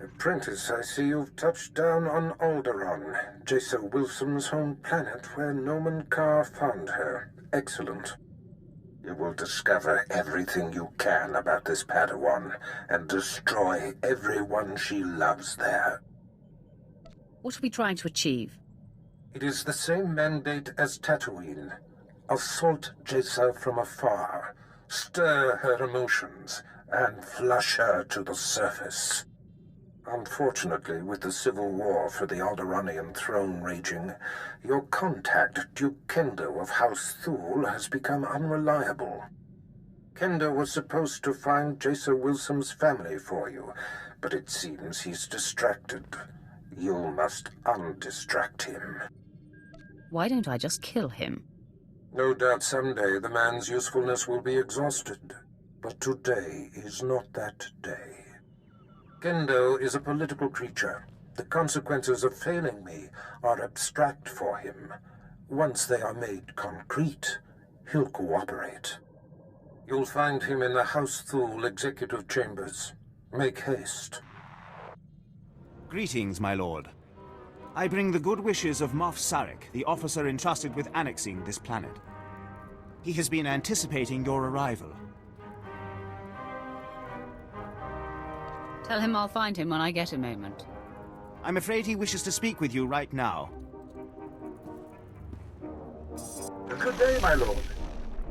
Apprentice, I see you've touched down on Alderaan, Jason Wilson's home planet where Noman Carr found her. Excellent. You will discover everything you can about this Padawan and destroy everyone she loves there. What are we trying to achieve? It is the same mandate as Tatooine. Assault Jesa from afar, stir her emotions, and flush her to the surface. Unfortunately, with the civil war for the Alderaanian throne raging, your contact, Duke Kendo of House Thule, has become unreliable. Kendo was supposed to find Jesa Wilson's family for you, but it seems he's distracted. You must undistract him. Why don't I just kill him? No doubt someday the man's usefulness will be exhausted, but today is not that day. Kendo is a political creature. The consequences of failing me are abstract for him. Once they are made concrete, he'll cooperate. You'll find him in the House Thule executive chambers. Make haste. Greetings, my lord. I bring the good wishes of Moff Sarek, the officer entrusted with annexing this planet. He has been anticipating your arrival. Tell him I'll find him when I get a moment. I'm afraid he wishes to speak with you right now. Good day, my lord.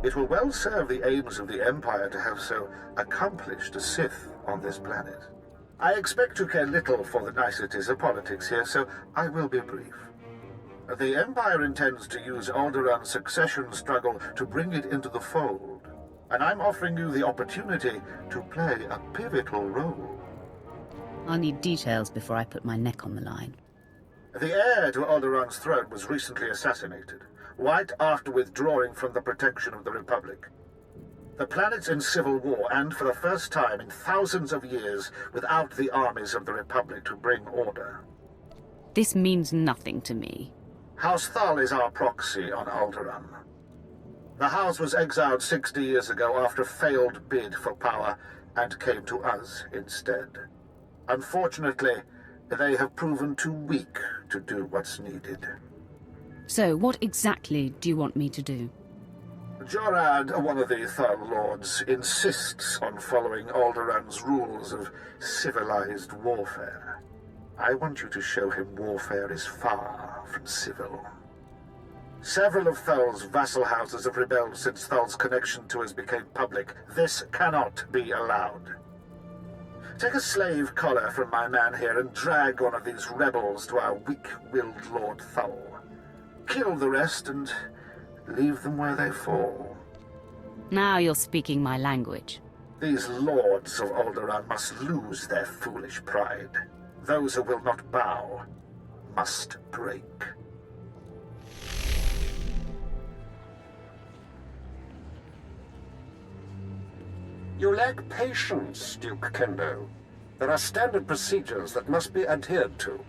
It will well serve the aims of the Empire to have so accomplished a Sith on this planet. I expect to care little for the niceties of politics here, so I will be brief. The Empire intends to use Alderaan's succession struggle to bring it into the fold, and I'm offering you the opportunity to play a pivotal role. I'll need details before I put my neck on the line. The heir to Alderaan's throne was recently assassinated, right after withdrawing from the protection of the Republic. The planet's in civil war, and for the first time in thousands of years, without the armies of the Republic to bring order. This means nothing to me. House Thal is our proxy on Alderaan. The house was exiled 60 years ago after a failed bid for power, and came to us instead. Unfortunately, they have proven too weak to do what's needed. So, what exactly do you want me to do? Jorad, one of the Thal Lords, insists on following Alderaan's rules of civilized warfare. I want you to show him warfare is far from civil. Several of Thal's vassal houses have rebelled since Thal's connection to us became public. This cannot be allowed. Take a slave collar from my man here and drag one of these rebels to our weak-willed Lord Thal. Kill the rest and leave them where they fall. Now you're speaking my language. These lords of Alderaan must lose their foolish pride. Those who will not bow must break. You lack patience, Duke Kendo. There are standard procedures that must be adhered to.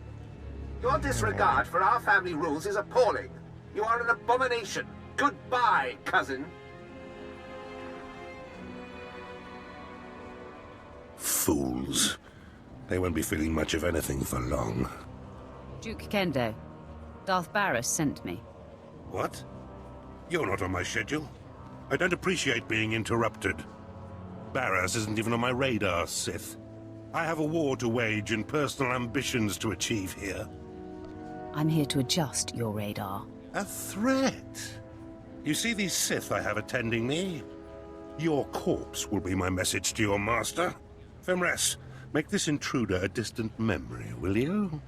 Your disregard for our family rules is appalling. You are an abomination. Goodbye, cousin. Fools. They won't be feeling much of anything for long. Duke Kendo, Darth Barris sent me. What? You're not on my schedule. I don't appreciate being interrupted. Barras isn't even on my radar, Sith. I have a war to wage and personal ambitions to achieve here. I'm here to adjust your radar. A threat? You see these Sith I have attending me? Your corpse will be my message to your master. Femres, make this intruder a distant memory, will you?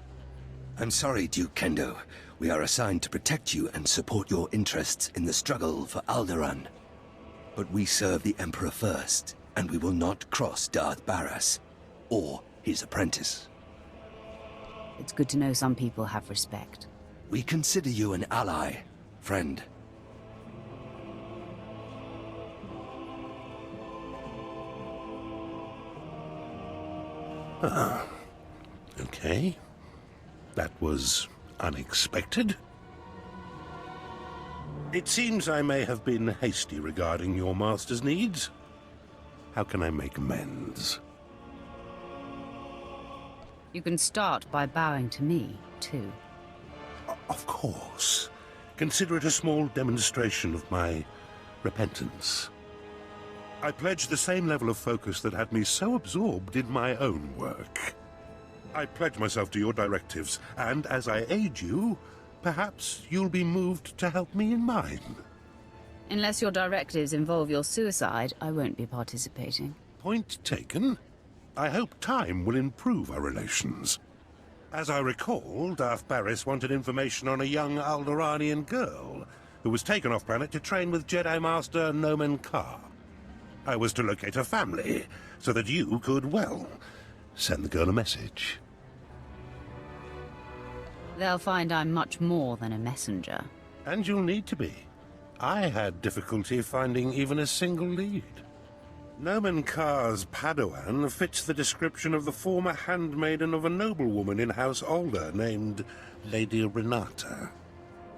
I'm sorry, Duke Kendo. We are assigned to protect you and support your interests in the struggle for Alderaan. But we serve the Emperor first, and we will not cross Darth Barras or his apprentice. It's good to know some people have respect. We consider you an ally, friend. Ah, okay. That was unexpected. It seems I may have been hasty regarding your master's needs. How can I make amends? You can start by bowing to me, too. Of course. Consider it a small demonstration of my repentance. I pledge the same level of focus that had me so absorbed in my own work. I pledge myself to your directives, and as I aid you, perhaps you'll be moved to help me in mine. Unless your directives involve your suicide, I won't be participating. Point taken. I hope time will improve our relations. As I recall, Darth Baras wanted information on a young Alderaanian girl who was taken off-planet to train with Jedi Master Nomen Karr. I was to locate her family, so that you could, well, send the girl a message. They'll find I'm much more than a messenger. And you'll need to be. I had difficulty finding even a single lead. Nomen Karr's Padawan fits the description of the former handmaiden of a noblewoman in House Alder named Lady Renata.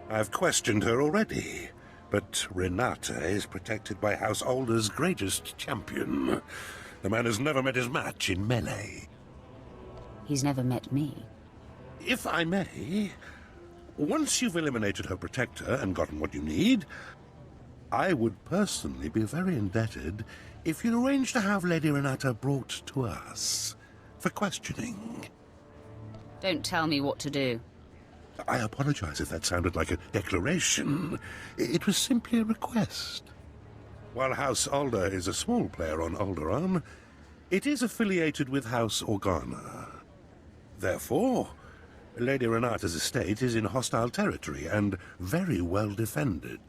I've questioned her already, but Renata is protected by House Alder's greatest champion. The man has never met his match in melee. He's never met me. If I may, once you've eliminated her protector and gotten what you need, I would personally be very indebted if you'd arrange to have Lady Renata brought to us for questioning. Don't tell me what to do. I apologize if that sounded like a declaration. It was simply a request. While House Alder is a small player on Alderaan, it is affiliated with House Organa. Therefore, Lady Renata's estate is in hostile territory and very well defended.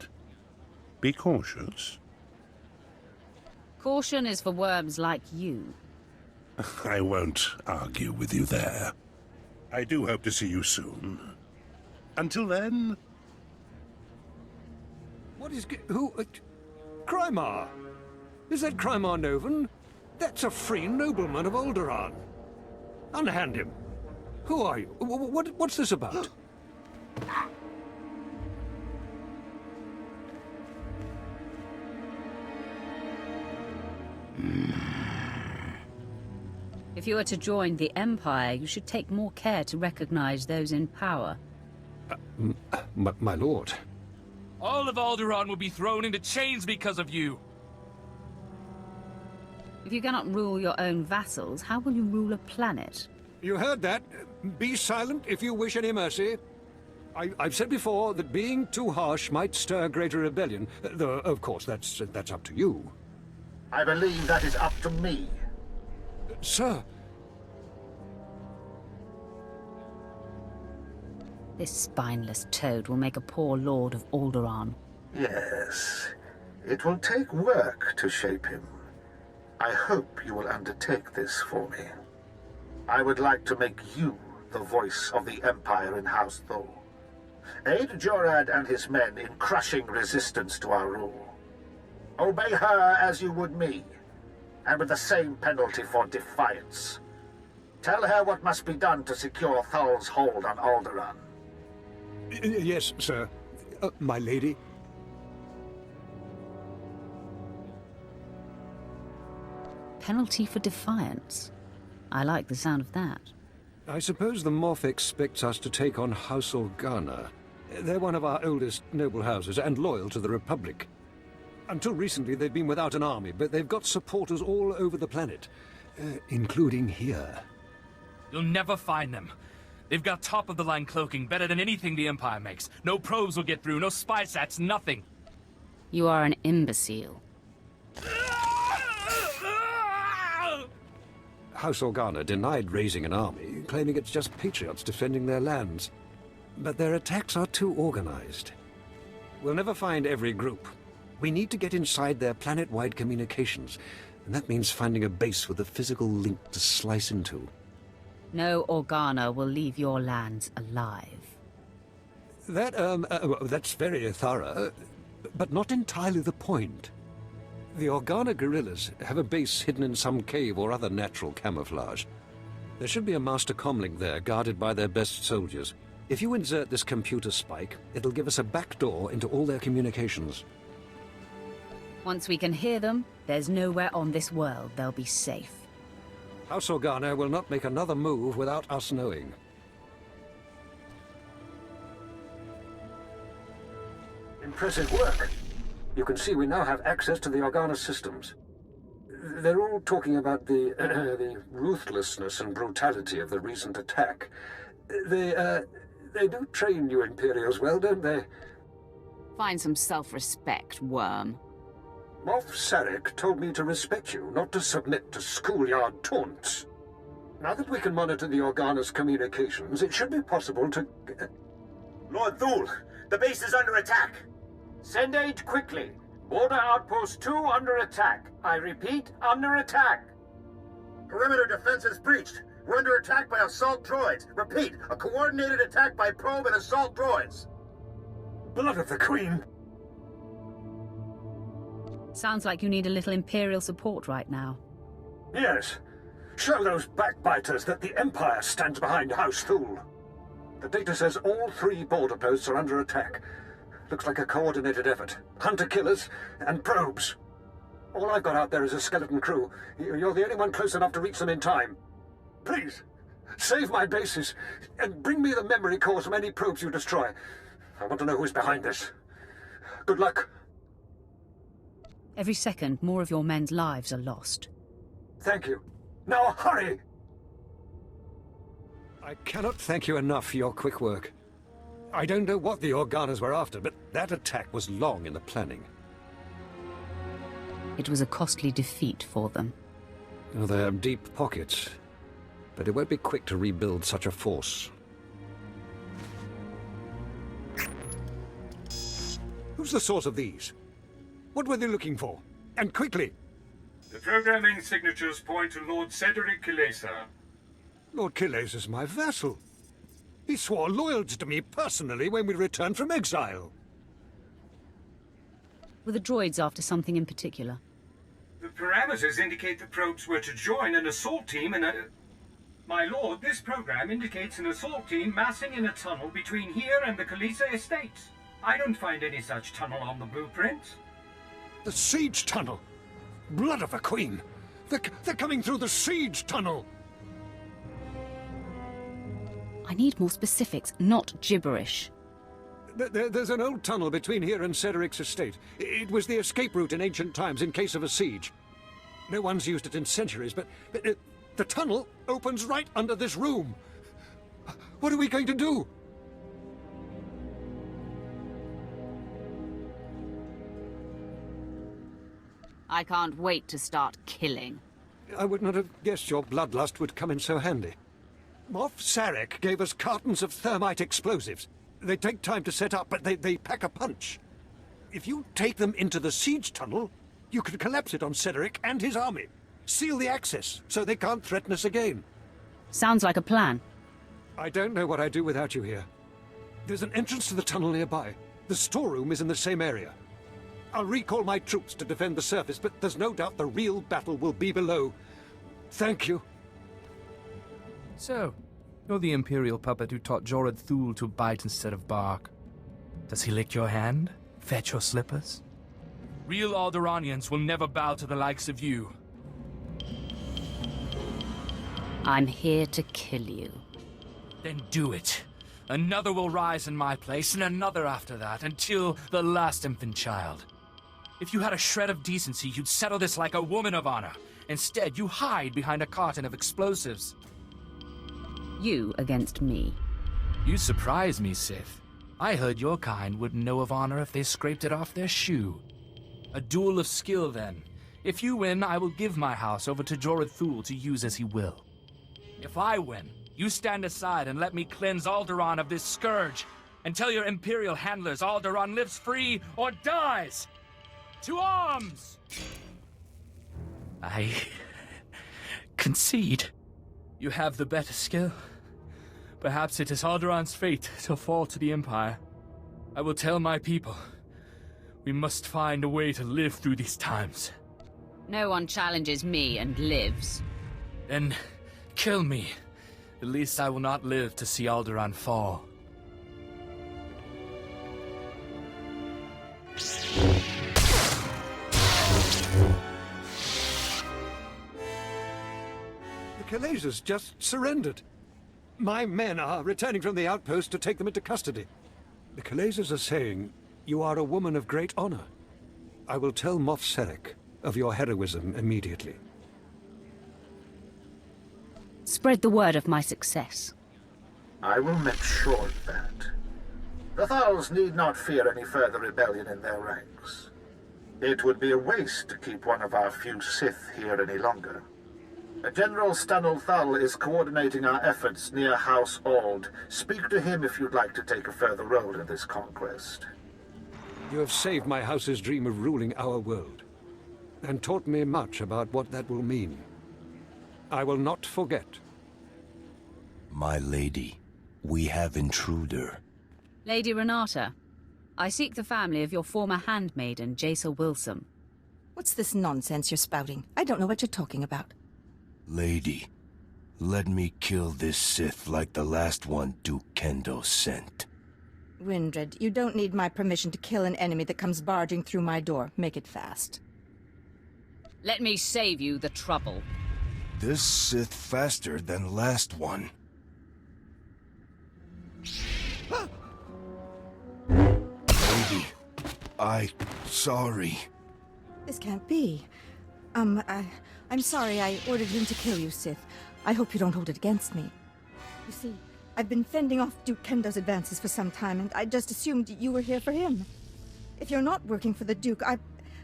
Be cautious. Caution is for worms like you. I won't argue with you there. I do hope to see you soon. Until then... What is... who... Krymar? Is that Krymar Novan? That's a free nobleman of Alderaan. Unhand him. Who are you? What's this about? If you are to join the Empire, you should take more care to recognize those in power. My lord. All of Alderaan will be thrown into chains because of you. If you cannot rule your own vassals, how will you rule a planet? You heard that. Be silent if you wish any mercy. I've said before that being too harsh might stir greater rebellion, though, of course, that's up to you. I believe that is up to me. Sir. This spineless toad will make a poor lord of Alderaan. Yes. It will take work to shape him. I hope you will undertake this for me. I would like to make you the voice of the Empire in House Thor. Aid Jorad and his men in crushing resistance to our rule. Obey her as you would me, and with the same penalty for defiance. Tell her what must be done to secure Thal's hold on Alderaan. Yes, sir. My lady. Penalty for defiance. I like the sound of that. I suppose the Moff expects us to take on House Organa. They're one of our oldest noble houses and loyal to the Republic. Until recently, they've been without an army, but they've got supporters all over the planet, including here. You'll never find them. They've got top-of-the-line cloaking, better than anything the Empire makes. No probes will get through, no spy sats, nothing. You are an imbecile. House Organa denied raising an army, claiming it's just patriots defending their lands. But their attacks are too organized. We'll never find every group. We need to get inside their planet-wide communications, and that means finding a base with a physical link to slice into. No Organa will leave your lands alive. That's very thorough, but not entirely the point. The Organa guerrillas have a base hidden in some cave or other natural camouflage. There should be a master comlink there, guarded by their best soldiers. If you insert this computer spike, it'll give us a backdoor into all their communications. Once we can hear them, there's nowhere on this world they'll be safe. House Organa will not make another move without us knowing. Impressive work. You can see we now have access to the Organa systems. They're all talking about the ruthlessness and brutality of the recent attack. They do train you Imperials well, don't they? Find some self-respect, worm. Moff Sarek told me to respect you, not to submit to schoolyard taunts. Now that we can monitor the Organa's communications, it should be possible to... Lord Thule, the base is under attack. Send aid quickly. Border Outpost 2 under attack. I repeat, under attack. Perimeter defenses breached. We're under attack by assault droids. Repeat, a coordinated attack by probe and assault droids. Blood of the Queen! Sounds like you need a little Imperial support right now. Yes. Show those backbiters that the Empire stands behind House Thule. The data says all 3 border posts are under attack. Looks like a coordinated effort. Hunter-killers and probes. All I've got out there is a skeleton crew. You're the only one close enough to reach them in time. Please, save my bases, and bring me the memory cores from any probes you destroy. I want to know who's behind this. Good luck. Every second, more of your men's lives are lost. Thank you. Now hurry! I cannot thank you enough for your quick work. I don't know what the Organas were after, but that attack was long in the planning. It was a costly defeat for them. Oh, they have deep pockets, but it won't be quick to rebuild such a force. Who's the source of these? What were they looking for? And quickly! The programming signatures point to Lord Cedric Kilesa. Lord Kilesa is my vassal. He swore loyalty to me personally when we returned from exile. Were the droids after something in particular? The parameters indicate the probes were to join an assault team in a... My lord, this program indicates an assault team massing in a tunnel between here and the Kilesa estates. I don't find any such tunnel on the blueprints. The siege tunnel! Blood of the Queen! They're coming through the siege tunnel! I need more specifics, not gibberish. There's an old tunnel between here and Cedric's estate. It was the escape route in ancient times in case of a siege. No one's used it in centuries, but the tunnel opens right under this room. What are we going to do? I can't wait to start killing. I would not have guessed your bloodlust would come in so handy. Moff Sarek gave us cartons of thermite explosives. They take time to set up, but they pack a punch. If you take them into the siege tunnel, you can collapse it on Cedric and his army. Seal the access, so they can't threaten us again. Sounds like a plan. I don't know what I'd do without you here. There's an entrance to the tunnel nearby. The storeroom is in the same area. I'll recall my troops to defend the surface, but there's no doubt the real battle will be below. Thank you. So, you're the Imperial puppet who taught Jorad Thule to bite instead of bark. Does he lick your hand? Fetch your slippers? Real Alderaanians will never bow to the likes of you. I'm here to kill you. Then do it. Another will rise in my place, and another after that, until the last infant child. If you had a shred of decency, you'd settle this like a woman of honor. Instead, you hide behind a carton of explosives. You against me. You surprise me, Sith. I heard your kind wouldn't know of honor if they scraped it off their shoe. A duel of skill, then. If you win, I will give my house over to Jorad Thule to use as he will. If I win, you stand aside and let me cleanse Alderaan of this scourge, and tell your Imperial handlers Alderaan lives free or dies! To arms! I concede. You have the better skill. Perhaps it is Alderaan's fate to fall to the Empire. I will tell my people. We must find a way to live through these times. No one challenges me and lives. Then kill me. At least I will not live to see Alderaan fall. The Kalaisers just surrendered. My men are returning from the outpost to take them into custody. The Kalaisers are saying you are a woman of great honor. I will tell Moff Sarek of your heroism immediately. Spread the word of my success. I will make sure of that. The Thals need not fear any further rebellion in their ranks. It would be a waste to keep one of our few Sith here any longer. General Stanul Thal is coordinating our efforts near House Ald. Speak to him if you'd like to take a further role in this conquest. You have saved my house's dream of ruling our world, and taught me much about what that will mean. I will not forget. My lady, we have intruder. Lady Renata, I seek the family of your former handmaiden, Jaisa Wilson. What's this nonsense you're spouting? I don't know what you're talking about. Lady, let me kill this Sith like the last one Duke Kendo sent. Windred, you don't need my permission to kill an enemy that comes barging through my door. Make it fast. Let me save you the trouble. This Sith faster than last one. Lady, sorry. This can't be. I'm sorry I ordered him to kill you, Sith. I hope you don't hold it against me. You see, I've been fending off Duke Kendo's advances for some time, and I just assumed you were here for him. If you're not working for the Duke,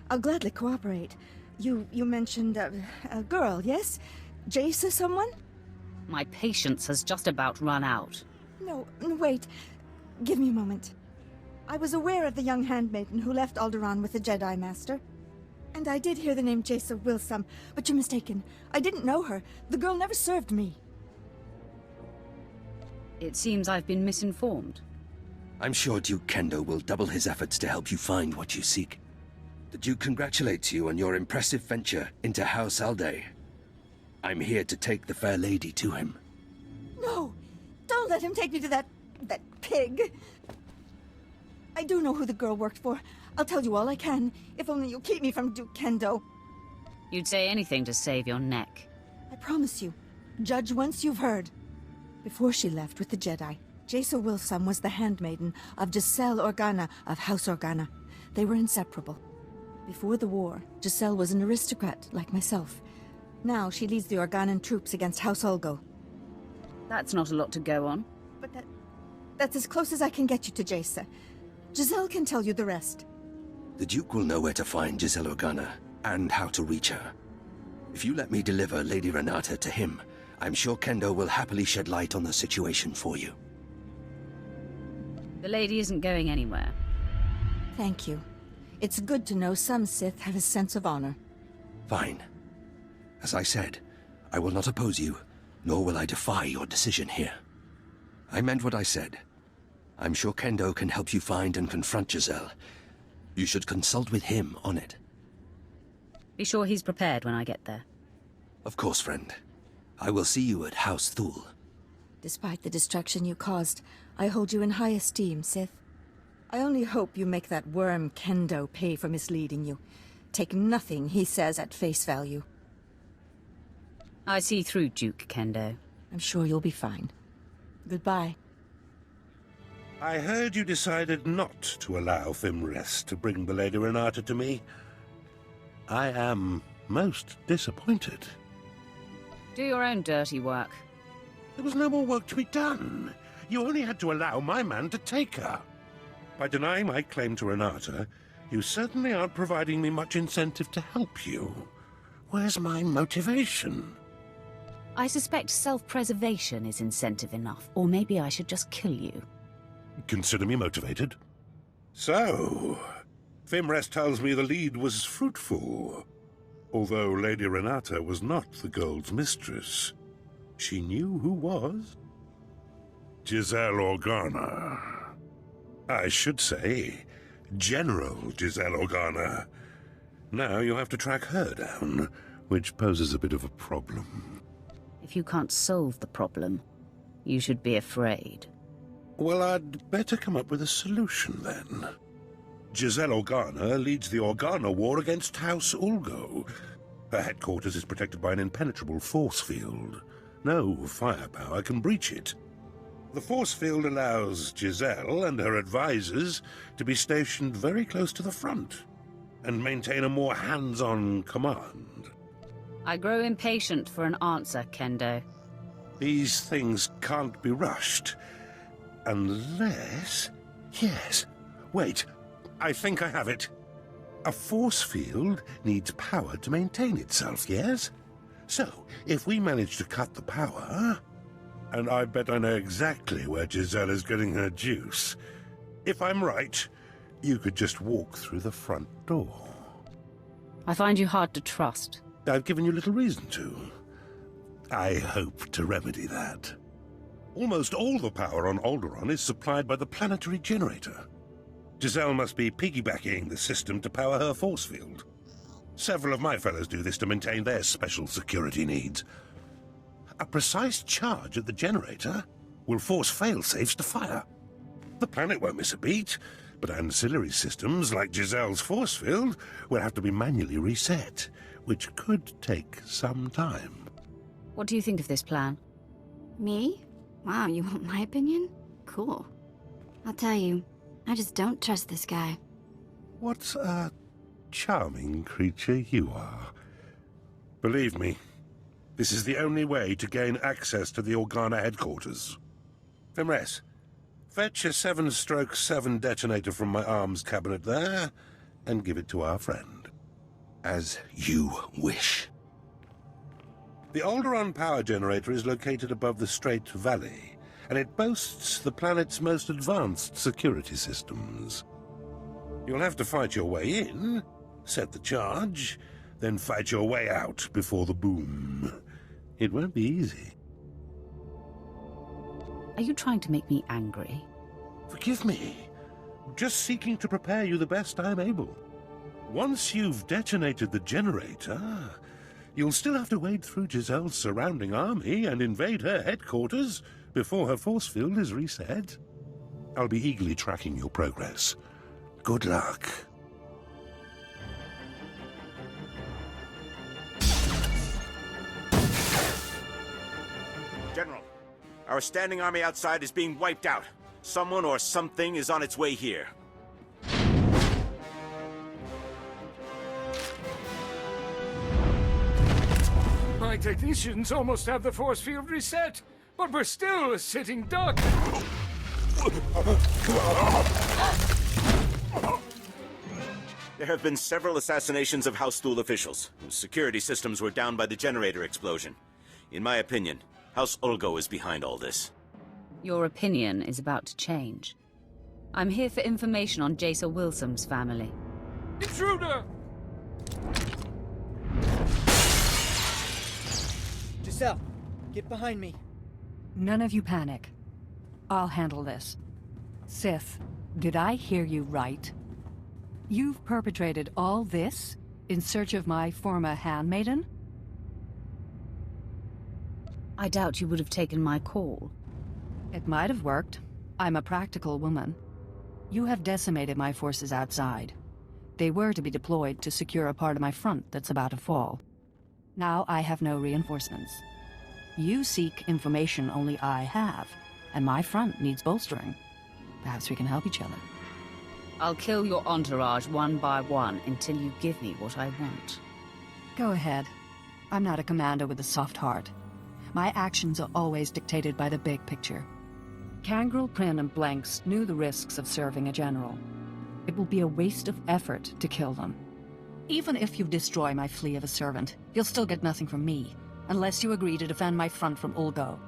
I'll gladly cooperate. You mentioned a girl, yes? Jaisa someone? My patience has just about run out. No, wait. Give me a moment. I was aware of the young handmaiden who left Alderaan with the Jedi Master. And I did hear the name Jaisa Wilson, but you're mistaken. I didn't know her. The girl never served me. It seems I've been misinformed. I'm sure Duke Kendo will double his efforts to help you find what you seek. The Duke congratulates you on your impressive venture into House Alde. I'm here to take the fair lady to him. No! Don't let him take me to that pig! I do know who the girl worked for. I'll tell you all I can, if only you'll keep me from Duke Kendo. You'd say anything to save your neck. I promise you. Judge once you've heard. Before she left with the Jedi, Jaisa Wilson was the handmaiden of Giselle Organa of House Organa. They were inseparable. Before the war, Giselle was an aristocrat like myself. Now she leads the Organan troops against House Ulgo. That's not a lot to go on. But that's as close as I can get you to Jaisa. Giselle can tell you the rest. The Duke will know where to find Giselle Organa, and how to reach her. If you let me deliver Lady Renata to him, I'm sure Kendo will happily shed light on the situation for you. The lady isn't going anywhere. Thank you. It's good to know some Sith have a sense of honor. Fine. As I said, I will not oppose you, nor will I defy your decision here. I meant what I said. I'm sure Kendo can help you find and confront Giselle. You should consult with him on it. Be sure he's prepared when I get there. Of course, friend. I will see you at House Thul. Despite the destruction you caused, I hold you in high esteem, Sith. I only hope you make that worm Kendo pay for misleading you. Take nothing he says at face value. I see through Duke Kendo. I'm sure you'll be fine. Goodbye. I heard you decided not to allow Fimrest to bring the Lady Renata to me. I am most disappointed. Do your own dirty work. There was no more work to be done. You only had to allow my man to take her. By denying my claim to Renata, you certainly aren't providing me much incentive to help you. Where's my motivation? I suspect self-preservation is incentive enough, or maybe I should just kill you. Consider me motivated. So, Fimrest tells me the lead was fruitful. Although Lady Renata was not the girl's mistress, she knew who was. Giselle Organa. I should say, General Giselle Organa. Now you have to track her down, which poses a bit of a problem. If you can't solve the problem, you should be afraid. Well, I'd better come up with a solution, then. Giselle Organa leads the Organa War against House Ulgo. Her headquarters is protected by an impenetrable force field. No firepower can breach it. The force field allows Giselle and her advisors to be stationed very close to the front and maintain a more hands-on command. I grow impatient for an answer, Kendo. These things can't be rushed. Unless... Yes. Wait. I think I have it. A force field needs power to maintain itself, yes? So, if we manage to cut the power... And I bet I know exactly where Giselle is getting her juice. If I'm right, you could just walk through the front door. I find you hard to trust. I've given you little reason to. I hope to remedy that. Almost all the power on Alderaan is supplied by the planetary generator. Giselle must be piggybacking the system to power her force field. Several of my fellows do this to maintain their special security needs. A precise charge at the generator will force fail-safes to fire. The planet won't miss a beat, but ancillary systems like Giselle's force field will have to be manually reset, which could take some time. What do you think of this plan? Me? Wow, you want my opinion? Cool. I'll tell you, I just don't trust this guy. What a charming creature you are. Believe me, this is the only way to gain access to the Organa headquarters. Fimres, fetch a 7/7 detonator from my arms cabinet there, and give it to our friend. As you wish. The Alderaan power generator is located above the Strait Valley, and it boasts the planet's most advanced security systems. You'll have to fight your way in, set the charge, then fight your way out before the boom. It won't be easy. Are you trying to make me angry? Forgive me. Just seeking to prepare you the best I'm able. Once you've detonated the generator, you'll still have to wade through Giselle's surrounding army and invade her headquarters before her force field is reset. I'll be eagerly tracking your progress. Good luck. General, our standing army outside is being wiped out. Someone or something is on its way here. My technicians almost have the force field reset, but we're still a sitting duck. There have been several assassinations of House Thule officials, whose security systems were down by the generator explosion. In my opinion, House Ulgo is behind all this. Your opinion is about to change. I'm here for information on Jason Wilson's family. Intruder! Giselle, get behind me. None of you panic. I'll handle this. Sith, did I hear you right? You've perpetrated all this in search of my former handmaiden? I doubt you would have taken my call. It might have worked. I'm a practical woman. You have decimated my forces outside. They were to be deployed to secure a part of my front that's about to fall. Now I have no reinforcements. You seek information only I have, and my front needs bolstering. Perhaps we can help each other. I'll kill your entourage one by one until you give me what I want. Go ahead. I'm not a commander with a soft heart. My actions are always dictated by the big picture. Kangrel, Prin, and Blanks knew the risks of serving a general. It will be a waste of effort to kill them. Even if you destroy my flea of a servant, you'll still get nothing from me, unless you agree to defend my front from Ulgo.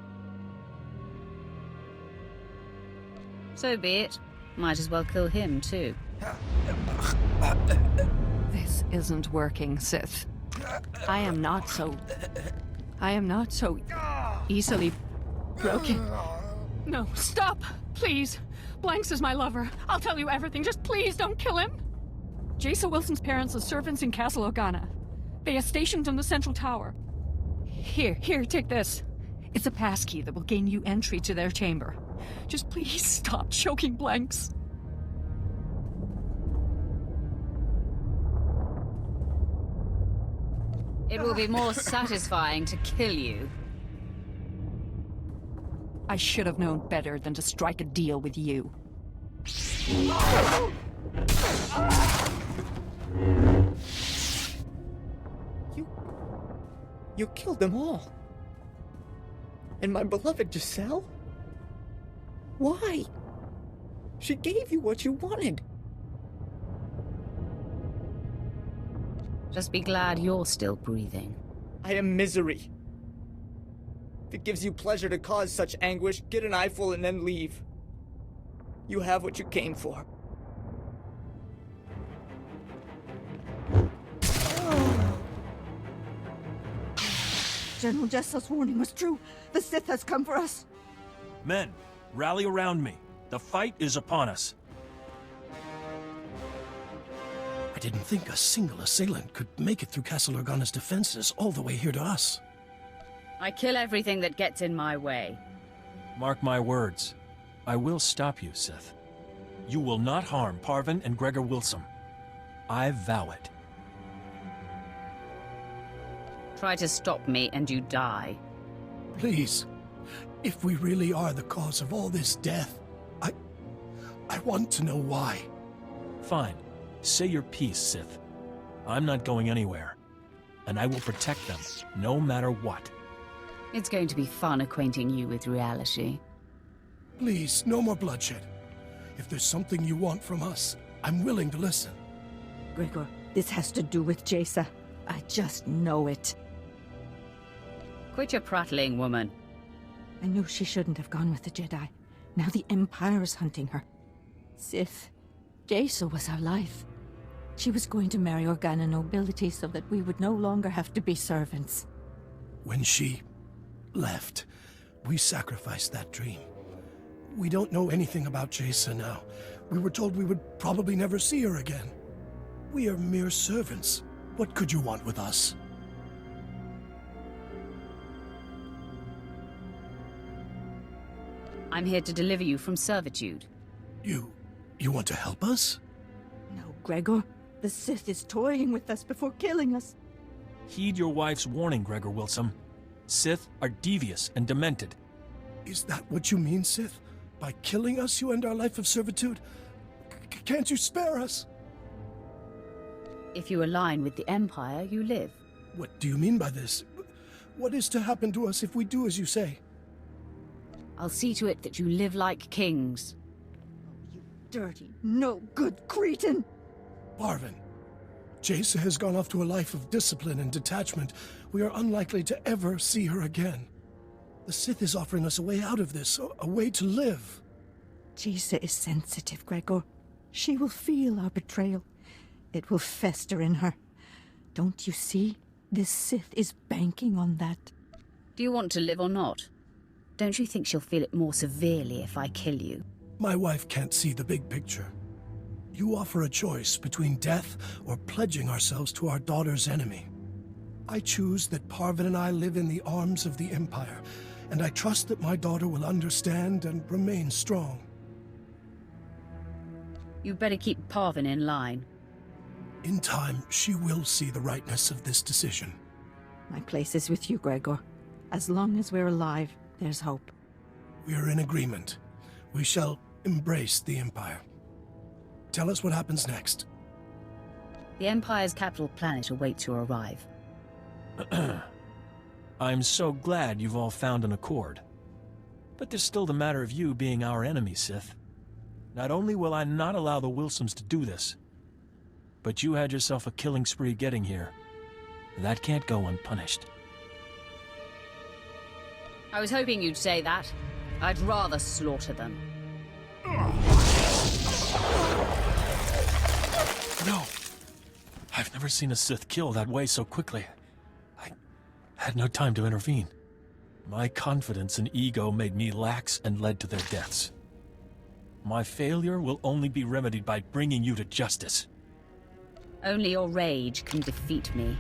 So be it. Might as well kill him, too. This isn't working, Sith. I am not so easily broken. No, stop! Please! Blanks is my lover. I'll tell you everything. Just please don't kill him! Jason Wilson's parents are servants in Castle Organa. They are stationed in the central tower. Here, take this. It's a passkey that will gain you entry to their chamber. Just please stop choking Blanks. It will be more satisfying to kill you. I should have known better than to strike a deal with you. You killed them all. And my beloved Giselle? Why? She gave you what you wanted. Just be glad you're still breathing. I am misery. If it gives you pleasure to cause such anguish, get an eyeful and then leave. You have what you came for. General Jessel's warning was true. The Sith has come for us. Men, rally around me. The fight is upon us. I didn't think a single assailant could make it through Castle Organa's defenses all the way here to us. I kill everything that gets in my way. Mark my words. I will stop you, Sith. You will not harm Parvin and Gregor Wilson. I vow it. Try to stop me and you die. Please, if we really are the cause of all this death, I want to know why. Fine. Say your piece, Sith. I'm not going anywhere. And I will protect them, no matter what. It's going to be fun acquainting you with reality. Please, no more bloodshed. If there's something you want from us, I'm willing to listen. Gregor, this has to do with Jaisa. I just know it. Quit your prattling, woman. I knew she shouldn't have gone with the Jedi. Now the Empire is hunting her. Sith, Jaisa was our life. She was going to marry Organa nobility so that we would no longer have to be servants. When she left, we sacrificed that dream. We don't know anything about Jaisa now. We were told we would probably never see her again. We are mere servants. What could you want with us? I'm here to deliver you from servitude. You want to help us? No, Gregor. The Sith is toying with us before killing us. Heed your wife's warning, Gregor Wilson. Sith are devious and demented. Is that what you mean, Sith? By killing us, you end our life of servitude? Can't you spare us? If you align with the Empire, you live. What do you mean by this? What is to happen to us if we do as you say? I'll see to it that you live like kings. Dirty, no good cretin! Parvin, Jaisa has gone off to a life of discipline and detachment. We are unlikely to ever see her again. The Sith is offering us a way out of this, a way to live. Jaisa is sensitive, Gregor. She will feel our betrayal. It will fester in her. Don't you see? This Sith is banking on that. Do you want to live or not? Don't you think she'll feel it more severely if I kill you? My wife can't see the big picture. You offer a choice between death or pledging ourselves to our daughter's enemy. I choose that Parvin and I live in the arms of the Empire, and I trust that my daughter will understand and remain strong. You better keep Parvin in line. In time, she will see the rightness of this decision. My place is with you, Gregor. As long as we're alive, there's hope. We are in agreement. We shall embrace the Empire. Tell us what happens next. The Empire's capital planet awaits your arrival. I'm so glad you've all found an accord. But there's still the matter of you being our enemy, Sith. Not only will I not allow the Wilsons to do this, but you had yourself a killing spree getting here. That can't go unpunished. I was hoping you'd say that. I'd rather slaughter them. No! I've never seen a Sith kill that way so quickly. I had no time to intervene. My confidence and ego made me lax and led to their deaths. My failure will only be remedied by bringing you to justice. Only your rage can defeat me.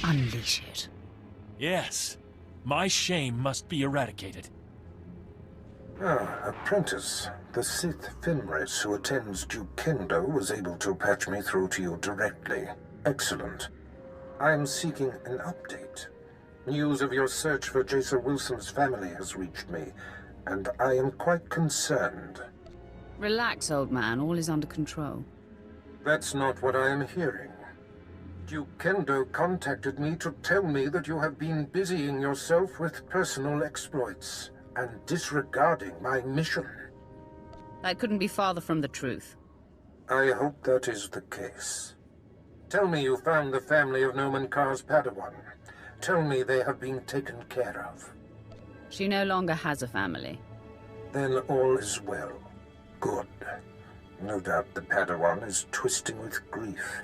Unleash it. Yes. My shame must be eradicated. Apprentice. The Sith Fenris who attends Duke Kendo was able to patch me through to you directly. Excellent. I am seeking an update. News of your search for Jaisa Wilson's family has reached me. and I am quite concerned. Relax, old man. All is under control. That's not what I am hearing. Duke Kendo contacted me to tell me that you have been busying yourself with personal exploits and disregarding my mission. That couldn't be farther from the truth. I hope that is the case. Tell me you found the family of Nomen Karr's Padawan. Tell me they have been taken care of. She no longer has a family. Then all is well. Good. No doubt the Padawan is twisting with grief.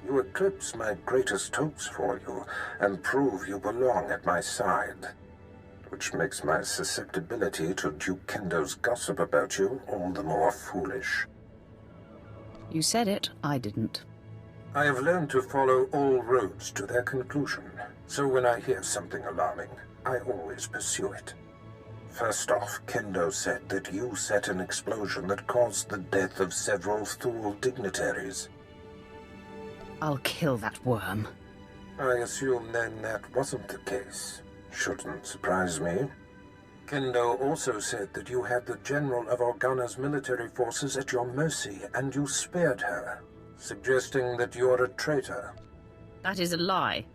You eclipse my greatest hopes for you, and prove you belong at my side. Which makes my susceptibility to Duke Kendo's gossip about you all the more foolish. You said it, I didn't. I have learned to follow all roads to their conclusion, so when I hear something alarming, I always pursue it. First off, Kendo said that you set an explosion that caused the death of several Thule dignitaries. I'll kill that worm. I assume then that wasn't the case. Shouldn't surprise me. Kendo also said that you had the general of Organa's military forces at your mercy, and you spared her, suggesting that you're a traitor. That is a lie.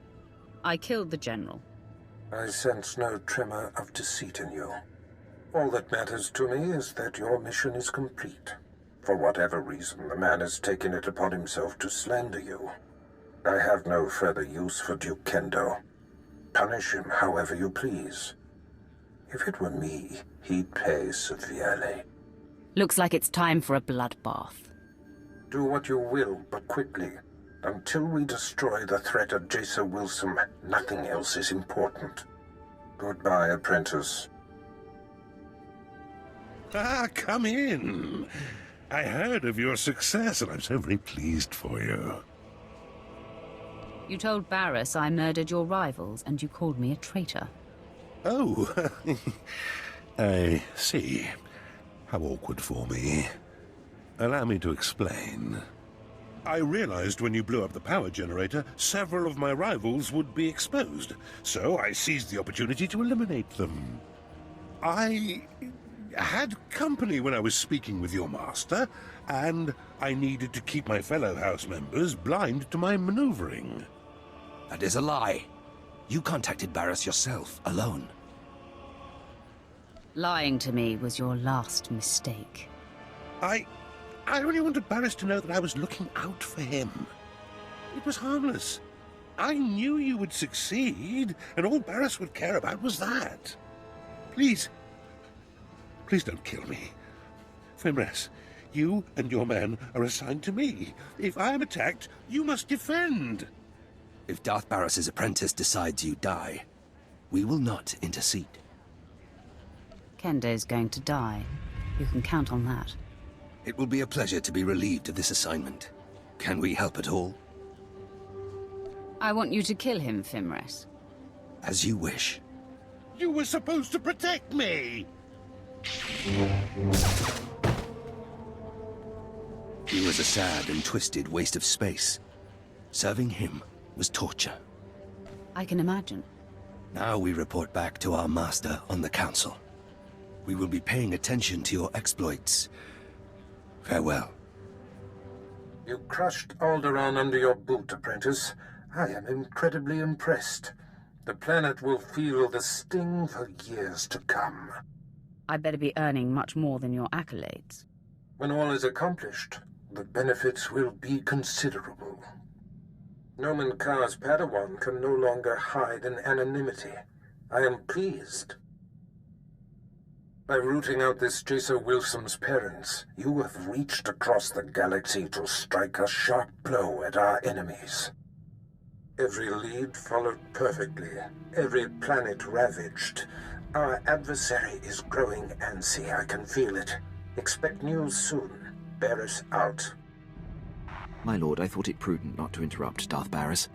I killed the general. I sense no tremor of deceit in you. All that matters to me is that your mission is complete. For whatever reason, the man has taken it upon himself to slander you. I have no further use for Duke Kendo. Punish him however you please. If it were me, he'd pay severely. Looks like it's time for a bloodbath. Do what you will, but quickly. Until we destroy the threat of Jason Wilson, nothing else is important. Goodbye, apprentice. Ah, come in. I heard of your success, and I'm so very pleased for you. You told Barris I murdered your rivals, and you called me a traitor. Oh, I see. How awkward for me. Allow me to explain. I realized when you blew up the power generator, several of my rivals would be exposed, so I seized the opportunity to eliminate them. I had company when I was speaking with your master, and I needed to keep my fellow house members blind to my maneuvering. That is a lie. You contacted Barris yourself, alone. Lying to me was your last mistake. I only wanted Barris to know that I was looking out for him. It was harmless. I knew you would succeed, and all Barris would care about was that. Please don't kill me. Fimres, you and your men are assigned to me. If I am attacked, you must defend. If Darth Barris's apprentice decides you die, we will not intercede. Kendo's going to die. You can count on that. It will be a pleasure to be relieved of this assignment. Can we help at all? I want you to kill him, Fimres. As you wish. You were supposed to protect me! He was a sad and twisted waste of space. Serving him was torture. I can imagine. Now we report back to our master on the council. We will be paying attention to your exploits. Farewell. You crushed Alderaan under your boot, apprentice. I am incredibly impressed. The planet will feel the sting for years to come. I better be earning much more than your accolades. When all is accomplished, the benefits will be considerable. Nomen Karr's Padawan can no longer hide in anonymity. I am pleased. By rooting out this Jason Wilson's parents, you have reached across the galaxy to strike a sharp blow at our enemies. Every lead followed perfectly, every planet ravaged. Our adversary is growing antsy, I can feel it. Expect news soon. Barris out. My lord, I thought it prudent not to interrupt Darth Barris.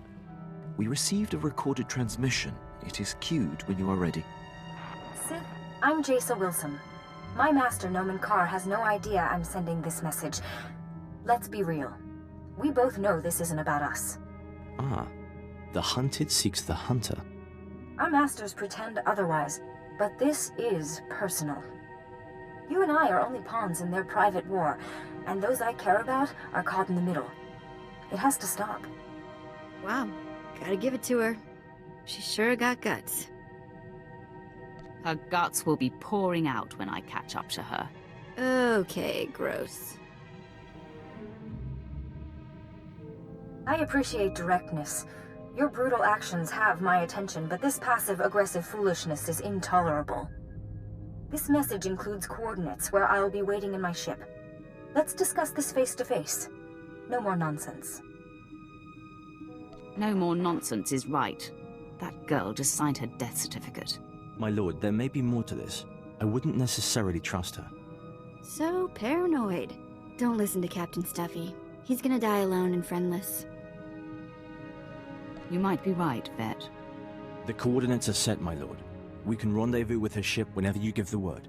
We received a recorded transmission. It is queued when you are ready. Sith, I'm Jason Wilson. My master, Nomen Karr, has no idea I'm sending this message. Let's be real. We both know this isn't about us. Ah, the hunted seeks the hunter. Our masters pretend otherwise. but this is personal. You and I are only pawns in their private war, and those I care about are caught in the middle. It has to stop. Wow, gotta give it to her. She sure got guts. Her guts will be pouring out when I catch up to her. Okay, gross. I appreciate directness. Your brutal actions have my attention, but this passive-aggressive foolishness is intolerable. This message includes coordinates where I'll be waiting in my ship. Let's discuss this face-to-face. No more nonsense. No more nonsense is right. That girl just signed her death certificate. My lord, there may be more to this. I wouldn't necessarily trust her. So paranoid. Don't listen to Captain Stuffy. He's gonna die alone and friendless. You might be right, Vet. The coordinates are set, my lord. We can rendezvous with her ship whenever you give the word.